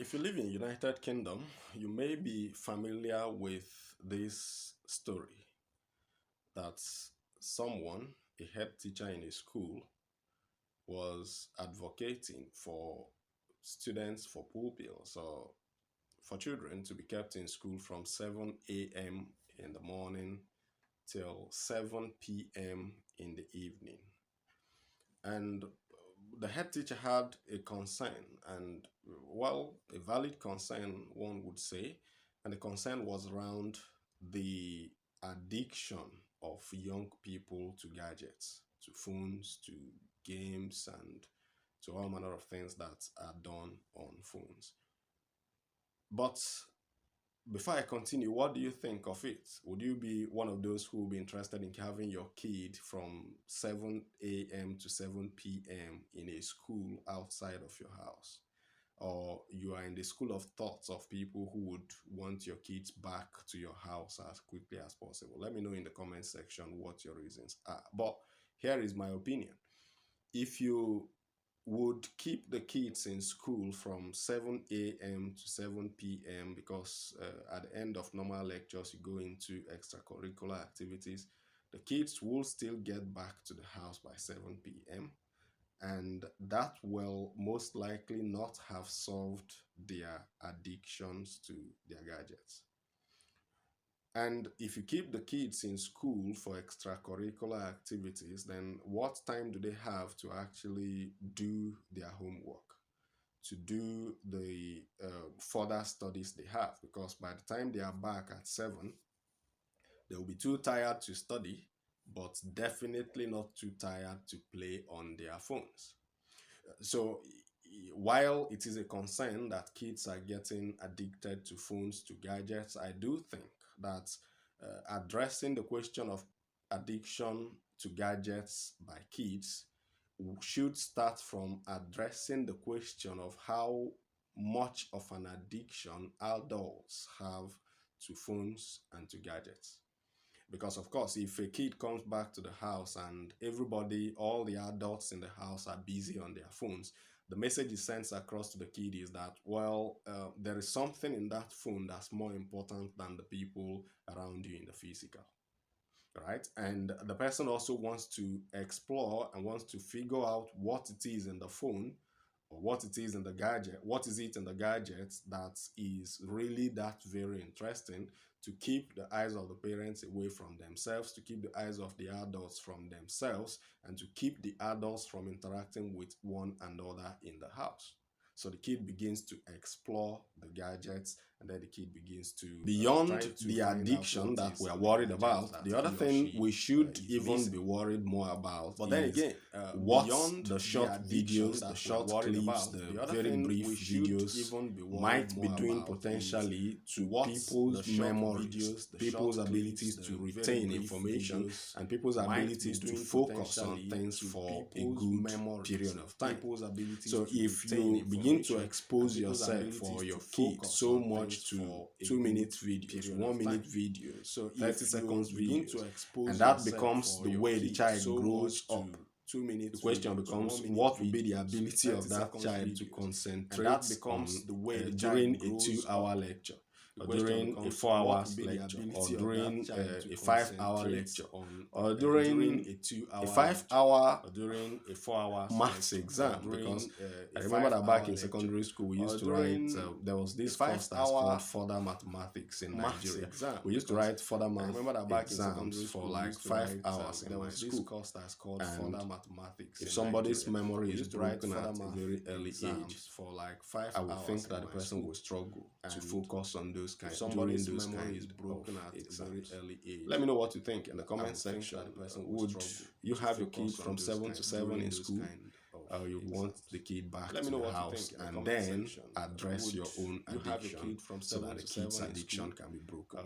If you live in United Kingdom, you may be familiar with this story that someone, a head teacher in a school, was advocating for students, for pupils, or for children to be kept in school from 7 a.m. in the morning till 7 p.m. in the evening. And the head teacher had a concern, and well, a valid concern, one would say, and the concern was around the addiction of young people to gadgets, to phones, to games, and to all manner of things that are done on phones. But before I continue, what do you think of it? Would you be one of those who will be interested in having your kid from 7 a.m. to 7 p.m. in a school outside of your house? Or you are in the school of thoughts of people who would want your kids back to your house as quickly as possible? Let me know in the comment section what your reasons are. But here is my opinion. If you would keep the kids in school from 7 a.m. to 7 p.m. because at the end of normal lectures, you go into extracurricular activities, the kids will still get back to the house by 7 p.m. And that will most likely not have solved their addictions to their gadgets. And if you keep the kids in school for extracurricular activities, then what time do they have to actually do their homework, to do the further studies they have? Because by the time they are back at 7, they will be too tired to study, but definitely not too tired to play on their phones. So while it is a concern that kids are getting addicted to phones, to gadgets, I do think that addressing the question of addiction to gadgets by kids should start from addressing the question of how much of an addiction adults have to phones and to gadgets. Because of course, if a kid comes back to the house and everybody, all the adults in the house are busy on their phones, the message it sends across to the kid is that, well, there is something in that phone that's more important than the people around you in the physical, right? And the person also wants to explore and wants to figure out what it is in the phone, or what it is in the gadget, what is it in the gadget that is really that very interesting, to keep the eyes of the parents away from themselves, to keep the eyes of the adults from themselves, and to keep the adults from interacting with one another in the house. So the kid begins to explore the gadgets, and then the kid begins to beyond the addiction that we are worried about. The other thing we should even be worried more about, but then again, what the short videos, the short clips, the very brief videos might be doing potentially to people's memories, people's abilities to retain information, and people's abilities to focus on things for a good period of time. So if you begin to expose yourself for your kids so much to 2-minute videos, 1-minute videos, so 30 seconds videos, and that becomes the way the child grows up. The question becomes, what will be the ability of that child to concentrate on during a 2-hour lecture, or during a 4-hour lecture, or during a 5-hour lecture, or during a 5-hour or during a 4-hour maths exam? Because I remember that back in secondary school, we used to write, there was this course that's called further mathematics in Nigeria. We used to write further math exams for like 5 hours in my school. And if somebody's memory is broken at a very early age, for like 5 hours, I would think that the person will struggle to focus on those kinds during those kinds of exams. Let me know what you think in the comment section. Would you have your kid from 7 to 7 in school? Or you want the kid back to the house, and then address your own addiction so that the kid's addiction can be broken?